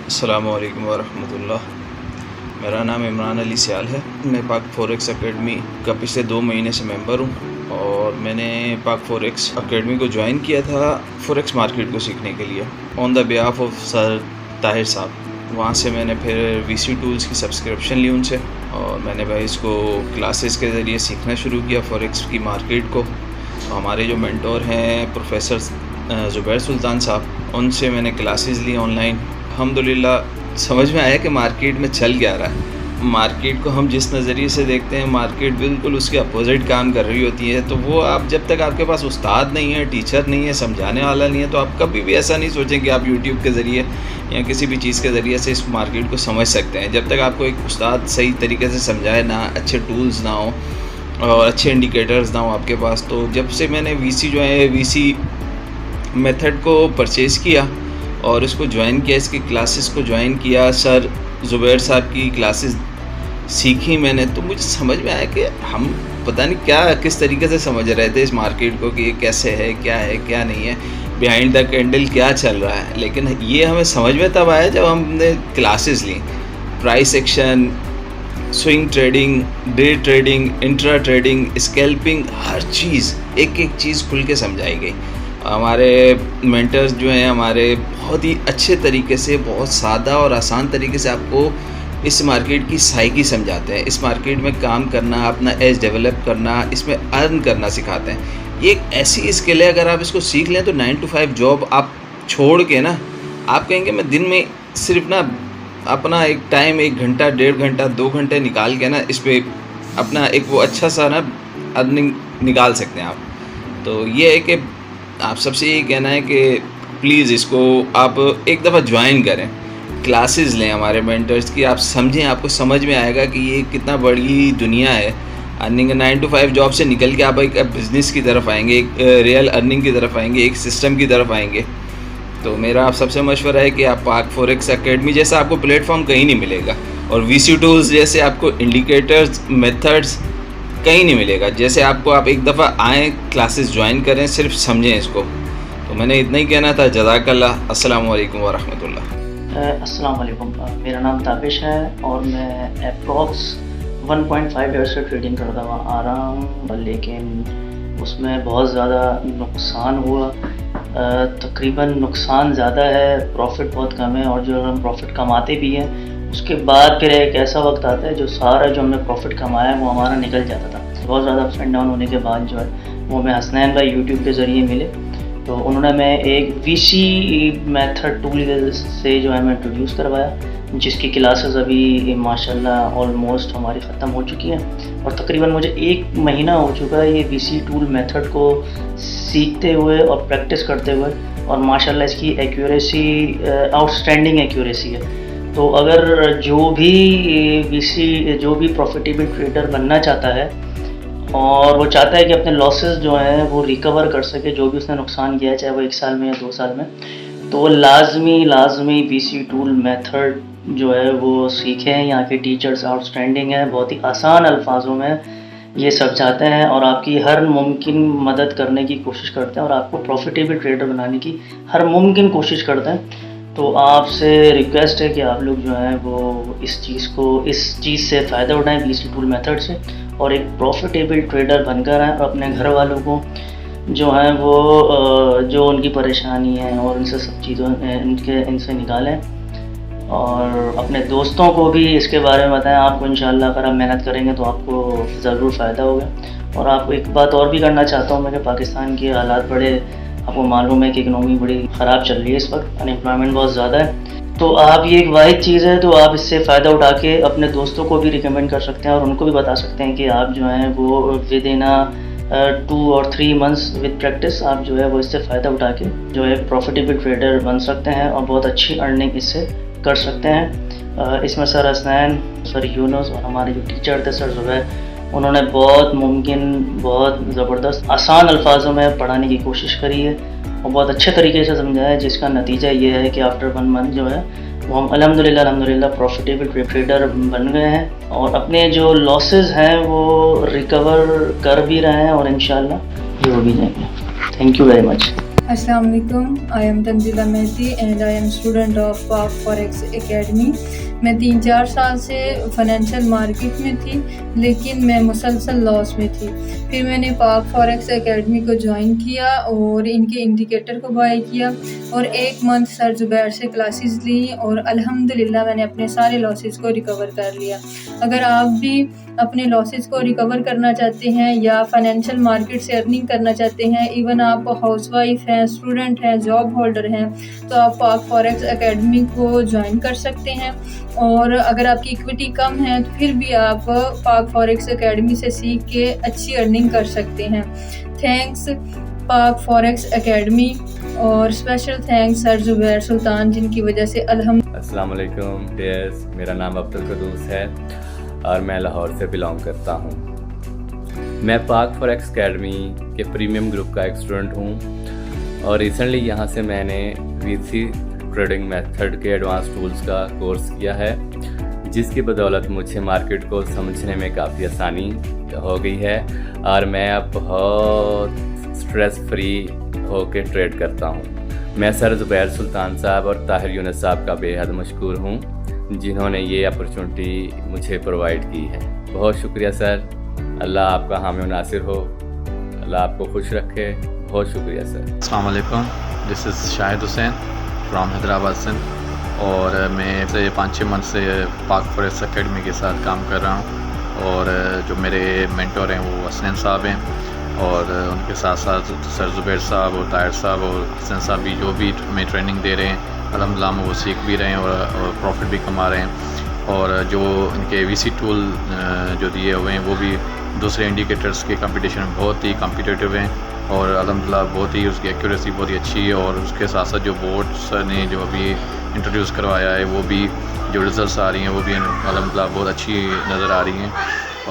السلام علیکم ورحمۃ اللہ۔ میرا نام عمران علی سیال ہے۔ میں پاک فوریکس اکیڈمی کا پچھلے 2 مہینے سے ممبر ہوں، اور میں نے پاک فوریکس اکیڈمی کو جوائن کیا تھا فوریکس مارکیٹ کو سیکھنے کے لیے آن دا بیہاف آف سر طاہر صاحب۔ وہاں سے میں نے پھر وی سی ٹولز کی سبسکرپشن لی ان سے، اور میں نے بھائی اس کو کلاسز کے ذریعے سیکھنا شروع کیا فوریکس کی مارکیٹ کو۔ ہمارے جو مینٹور ہیں پروفیسر زبیر سلطان صاحب، ان سے میں نے کلاسز لی آن لائن۔ الحمدللہ سمجھ میں آیا کہ مارکیٹ میں چل کیا رہا ہے۔ مارکیٹ کو ہم جس نظریے سے دیکھتے ہیں، مارکیٹ بالکل اس کے اپوزٹ کام کر رہی ہوتی ہے۔ تو وہ آپ جب تک آپ کے پاس استاد نہیں ہے، ٹیچر نہیں ہے، سمجھانے والا نہیں ہے، تو آپ کبھی بھی ایسا نہیں سوچیں کہ آپ یوٹیوب کے ذریعے یا کسی بھی چیز کے ذریعے سے اس مارکیٹ کو سمجھ سکتے ہیں۔ جب تک آپ کو ایک استاد صحیح طریقے سے سمجھائے نہ، اچھے ٹولز نہ ہوں اور اچھے انڈیکیٹرز نہ ہوں آپ کے پاس۔ تو جب سے میں نے وی سی میتھڈ کو پرچیز کیا اور اس کو جوائن کیا، اس کی کلاسز کو جوائن کیا، سر زبیر صاحب کی کلاسز سیکھی میں نے، تو مجھے سمجھ میں آیا کہ ہم پتہ نہیں کس طریقے سے سمجھ رہے تھے اس مارکیٹ کو کہ یہ کیسے ہے کیا نہیں ہے، بیہائنڈ دا کینڈل کیا چل رہا ہے۔ لیکن یہ ہمیں سمجھ میں تب آیا جب ہم نے کلاسز لیں۔ Price action, swing trading, day trading, intra trading, scalping, ہر چیز ایک چیز کھل کے سمجھائی گئی۔ ہمارے مینٹرز جو ہیں ہمارے بہت ہی اچھے طریقے سے، بہت سادہ اور آسان طریقے سے آپ کو اس مارکیٹ کی سائیکی سمجھاتے ہیں، اس مارکیٹ میں کام کرنا، اپنا ایج ڈیولپ کرنا، اس میں ارن کرنا سکھاتے ہیں۔ یہ ایک ایسی اسکل ہے، اگر آپ اس کو سیکھ لیں تو 9 to 5 جاب آپ چھوڑ کے نا، آپ کہیں گے میں دن میں صرف نا اپنا ایک ٹائم 1 گھنٹہ، 1.5 گھنٹہ، 2 گھنٹے نکال کے نا اس پہ اپنا ایک وہ اچھا سا نا ارننگ نکال سکتے ہیں آپ۔ تو یہ ہے کہ آپ سب سے یہی کہنا ہے کہ پلیز اس کو آپ ایک دفعہ جوائن کریں، کلاسز لیں ہمارے مینٹرز کی، آپ سمجھیں، آپ کو سمجھ میں آئے گا کہ یہ کتنا بڑی دنیا ہے۔ ارننگ 9 to 5 جاب سے نکل کے آپ ایک بزنس کی طرف آئیں گے، ایک ریئل ارننگ کی طرف آئیں گے، ایک سسٹم کی طرف آئیں گے۔ تو میرا آپ سب سے مشورہ ہے کہ آپ پاک فوریکس اکیڈمی جیسا آپ کو پلیٹ فارم کہیں نہیں ملے گا، اور وی سی ٹولز جیسے آپ کو انڈیکیٹرز، میتھڈز کہیں نہیں ملے گا۔ جیسے آپ ایک دفعہ آئیں، کلاسز جوائن کریں، صرف سمجھیں اس کو۔ تو میں نے اتنا ہی کہنا تھا۔ جزاک اللہ۔ السلام علیکم ورحمۃ اللہ۔ السلام علیکم، میرا نام تابش ہے اور میں اپروکس 1.5 ایئر سے ٹریڈنگ کرتا ہوا آ رہا ہوں، لیکن اس میں بہت زیادہ نقصان ہوا۔ تقریباً نقصان زیادہ ہے، پروفٹ بہت کم ہے، اور جو ہم پروفٹ کماتے بھی ہیں اس کے بعد پھر ایک ایسا وقت آتا ہے جو سارا جو ہم نے پروفٹ کمایا ہے وہ ہمارا نکل جاتا تھا۔ بہت زیادہ اپس اینڈ ڈاؤن ہونے کے بعد جو ہے وہ میں حسنین بھائی یوٹیوب کے ذریعے ملے، تو انہوں نے میں ایک وی سی میتھڈ ٹول سے جو ہے میں انٹروڈیوس کروایا، جس کی کلاسز ابھی ماشاءاللہ آلموسٹ ہماری ختم ہو چکی ہیں، اور تقریباً مجھے 1 مہینہ ہو چکا ہے یہ وی سی ٹول میتھڈ کو سیکھتے ہوئے اور پریکٹس کرتے ہوئے، اور ماشاءاللہ اس کی ایکیوریسی آؤٹ اسٹینڈنگ ایکیوریسی ہے۔ تو اگر جو بھی پروفیٹیبل ٹریڈر بننا چاہتا ہے اور وہ چاہتا ہے کہ اپنے لاسز جو ہیں وہ ریکور کر سکے، جو بھی اس نے نقصان کیا ہے، چاہے وہ 1 سال میں یا 2 سال میں، تو وہ لازمی وی سی ٹول میتھڈ جو ہے وہ سیکھیں۔ یہاں کے ٹیچرز آؤٹ اسٹینڈنگ ہیں، بہت ہی آسان الفاظوں میں یہ سمجھاتے ہیں اور آپ کی ہر ممکن مدد کرنے کی کوشش کرتے ہیں، اور آپ کو پروفیٹیبل ٹریڈر بنانے کی ہر ممکن کوشش کرتے ہیں۔ تو آپ سے ریکویسٹ ہے کہ آپ لوگ جو ہیں وہ اس چیز سے فائدہ اٹھائیں، وی سی ٹول میتھڈ سے، اور ایک پروفیٹیبل ٹریڈر بن کر آئیں، اور اپنے گھر والوں کو جو ہیں وہ جو ان کی پریشانی ہے اور ان سے سب چیزوں ان سے نکالیں، اور اپنے دوستوں کو بھی اس کے بارے میں بتائیں۔ آپ کو انشاءاللہ اگر آپ محنت کریں گے تو آپ کو ضرور فائدہ ہوگا۔ اور آپ کو ایک بات اور بھی کرنا چاہتا ہوں میں کہ پاکستان کے حالات بڑے، آپ کو معلوم ہے کہ اکنامی بڑی خراب چل رہی ہے اس وقت، ان امپلائمنٹ بہت زیادہ ہے، تو آپ یہ ایک واحد چیز ہے تو آپ اس سے فائدہ اٹھا کے اپنے دوستوں کو بھی ریکمینڈ کر سکتے ہیں، اور ان کو بھی بتا سکتے ہیں کہ آپ جو ہیں وہ with in 2 or 3 months with practice آپ جو ہے وہ اس سے فائدہ اٹھا کے جو ہے پروفیٹیبل ٹریڈر بن سکتے ہیں، اور بہت اچھی ارننگ اس سے کر سکتے ہیں۔ اس میں سر حسنین، سر یونس اور ہمارے جو ٹیچر تھے سر زبیر، انہوں نے بہت زبردست آسان الفاظوں میں پڑھانے کی کوشش کری ہے اور بہت اچھے طریقے سے سمجھایا ہے، جس کا نتیجہ یہ ہے کہ آفٹر 1 month جو ہے وہ ہم الحمدللہ پروفیٹیبل ٹریڈر بن گئے ہیں، اور اپنے جو لاسز ہیں وہ ریکور کر بھی رہے ہیں، اور انشاءاللہ یہ ہو بھی جائیں گے۔ Thank you very much. Assalamu alaikum. I am Tanzila Mehdi and I am student of Pak Forex Academy. میں 3-4 سال سے فائنینشیل مارکیٹ میں تھی لیکن میں مسلسل لاس میں تھی. پھر میں نے پاک فوریکس اکیڈمی کو جوائن کیا اور ان کے انڈیکیٹر کو بائی کیا اور 1 منتھ سر زبیر سے کلاسز لیں اور الحمدللہ میں نے اپنے سارے لاسز کو ریکور کر لیا. اگر آپ بھی اپنے لاسز کو ریکور کرنا چاہتے ہیں یا فائنینشیل مارکیٹ سے ارننگ کرنا چاہتے ہیں، ایون آپ ہاؤس وائف ہیں، اسٹوڈنٹ ہیں، جاب ہولڈر ہیں، تو آپ پاک فوریکس اکیڈمی کو جوائن کر سکتے ہیں. اور اگر آپ کی ایکویٹی کم ہے تو پھر بھی آپ پاک فوریکس اکیڈمی سے سیکھ کے اچھی ارننگ کر سکتے ہیں. تھینکس پاک فوریکس اکیڈمی اور اسپیشل تھینکس سر زبیر سلطان جن کی وجہ سے السلام علیکم ڈیئرز، میرا نام عبدالقدوس ہے اور میں لاہور سے بلانگ کرتا ہوں. میں پاک فوریکس اکیڈمی کے پریمیم گروپ کا ایک اسٹوڈنٹ ہوں اور ریسنٹلی یہاں سے میں نے VC ٹریڈنگ میتھڈ کے ایڈوانس ٹولز کا کورس کیا ہے، جس کی بدولت مجھے مارکیٹ کو سمجھنے میں کافی آسانی ہو گئی ہے اور میں اب بہت سٹریس فری ہو کے ٹریڈ کرتا ہوں. میں سر زبیر سلطان صاحب اور طاہر یونس صاحب کا بے حد مشکور ہوں جنہوں نے یہ اپرچونٹی مجھے پرووائڈ کی ہے. بہت شکریہ سر. اللہ آپ کا حامی و ناصر ہو، اللہ آپ کو خوش رکھے. بہت شکریہ سر. السلام علیکم. دس از شاہد حسین فرام حیدرآباد سندھ اور میں 5-6 منتھ سے پاک فوریکس اکیڈمی کے ساتھ کام کر رہا ہوں اور جو میرے مینٹور ہیں وہ حسنین صاحب ہیں اور ان کے ساتھ ساتھ سر زبیر صاحب اور طاہر صاحب اور حسین صاحب بھی جو بھی ہمیں ٹریننگ دے رہے ہیں الحمدللہ ہم وہ سیکھ بھی رہے ہیں اور پروفٹ بھی کما رہے ہیں. اور جو ان کے VC ٹول جو دیے ہوئے ہیں وہ بھی دوسرے انڈیکیٹرز کے کمپٹیشن میں بہت ہی کمپٹیٹیو ہیں اور الحمدللہ بہت ہی اس کی ایکوریسی بہت ہی اچھی ہے. اور اس کے ساتھ ساتھ جو بورڈس نے جو ابھی انٹروڈیوس کروایا ہے وہ بھی جو ریزلٹس آ رہی ہیں وہ بھی الحمدللہ بہت اچھی نظر آ رہی ہیں.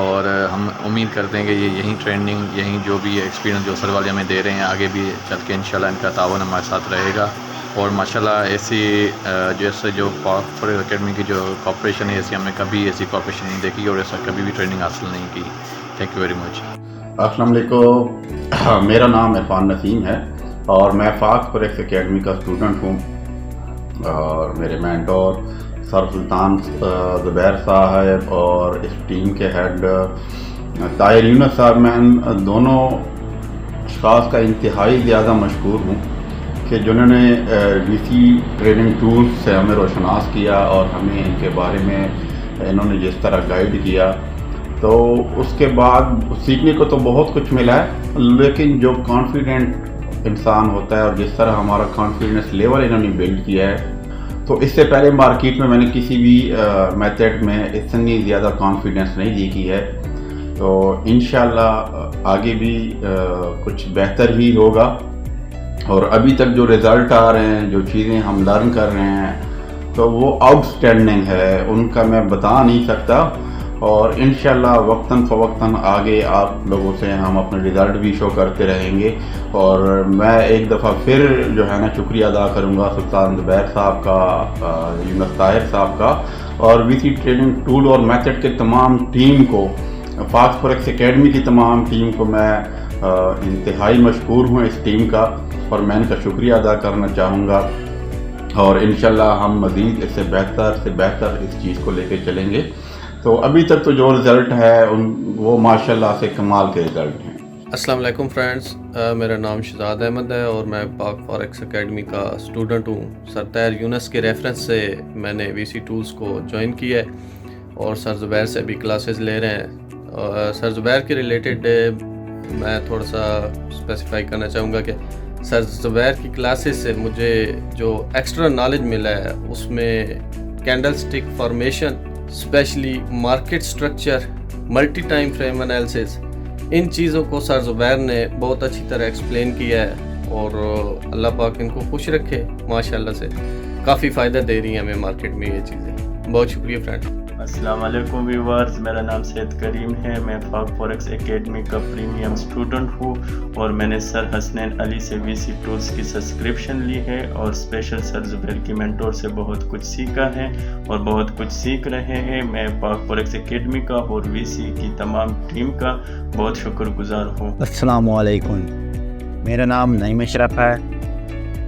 اور ہم امید کرتے ہیں کہ یہیں ٹریننگ یہیں جو بھی ایکسپیرینس جو سر والے ہمیں دے رہے ہیں آگے بھی چل کے انشاءاللہ ان کا تعاون ہمارے ساتھ رہے گا. اور ماشاءاللہ ایسی جیسے جو پاک فوریکس اکیڈمی کی جو کوآپریشن ہے ایسی ہم نے کبھی ایسی کوآپریشن نہیں دیکھی اور ایسا کبھی بھی ٹریننگ حاصل نہیں کی. Thank you very much. السلام علیکم. میرا نام عرفان نسیم ہے اور میں پاک فوریکس اکیڈمی کا اسٹوڈنٹ ہوں اور میرے مینٹور سر سلطان زبیر صاحب اور اس ٹیم کے ہیڈ طاہر یونس صاحب، میں ان دونوں اشخاص کا انتہائی زیادہ مشکور ہوں کہ جنہوں نے VC ٹریڈنگ ٹولز سے ہمیں روشناس کیا اور ہمیں ان کے بارے میں انہوں نے جس طرح گائیڈ کیا تو اس کے بعد سیکھنے کو تو بہت کچھ ملا ہے، لیکن جو کانفیڈنٹ انسان ہوتا ہے اور جس طرح ہمارا کانفیڈنس لیول انہوں نے بلڈ کیا ہے، تو اس سے پہلے مارکیٹ میں نے کسی بھی میتھڈ میں اتنی زیادہ کانفیڈنس نہیں دیکھی ہے. تو انشاءاللہ آگے بھی کچھ بہتر ہی ہوگا. اور ابھی تک جو رزلٹ آ رہے ہیں، جو چیزیں ہم لرن کر رہے ہیں تو وہ آؤٹ اسٹینڈنگ ہے، ان کا میں بتا نہیں سکتا. اور انشاءاللہ وقتاً فوقتاً آگے آپ لوگوں سے ہم اپنے رزلٹ بھی شو کرتے رہیں گے. اور میں ایک دفعہ پھر جو ہے نا شکریہ ادا کروں گا سلطان زبیر صاحب کا، یونس طاہر صاحب کا اور VC ٹریڈنگ ٹول اور میتھڈ کے تمام ٹیم کو، پاک فوریکس اکیڈمی کی تمام ٹیم کو میں انتہائی مشکور ہوں اس ٹیم کا اور میں ان کا شکریہ ادا کرنا چاہوں گا. اور انشاءاللہ ہم مزید اس سے بہتر اس چیز کو لے کے چلیں گے. تو ابھی تک تو جو رزلٹ ہے وہ ماشاءاللہ سے کمال کے رزلٹ ہیں. السلام علیکم فرینڈس، میرا نام شہزاد احمد ہے اور میں پاک فوریکس اکیڈمی کا اسٹوڈنٹ ہوں. سر طاہر یونس کے ریفرنس سے میں نے VC ٹولز کو جوائن کیا ہے اور سر زبیر سے بھی کلاسز لے رہے ہیں. سر زبیر کے ریلیٹڈ میں تھوڑا سا اسپیسیفائی کرنا چاہوں گا کہ سر زبیر کی کلاسز سے مجھے جو ایکسٹرا نالج ملا ہے اس میں candle stick formation, specially market structure, multi time frame analysis, ان چیزوں کو سر زبیر نے بہت اچھی طرح ایکسپلین کیا ہے اور اللہ پاک ان کو خوش رکھے. ماشاءاللہ سے کافی فائدہ دے رہی ہیں ہمیں مارکیٹ میں یہ چیزیں. بہت شکریہ فرینڈ. السلام علیکم ویورز، میرا نام سید کریم ہے. میں پاک فوریکس اکیڈمی کا پریمیم اسٹوڈنٹ ہوں اور میں نے سر حسنین علی سے VC ٹولز کی سبسکرپشن لی ہے اور اسپیشل سر زبیر کی مینٹور سے بہت کچھ سیکھا ہے اور بہت کچھ سیکھ رہے ہیں. میں پاک فوریکس اکیڈمی کا اور VC کی تمام ٹیم کا بہت شکر گزار ہوں. السلام علیکم، میرا نام نعیم اشرف ہے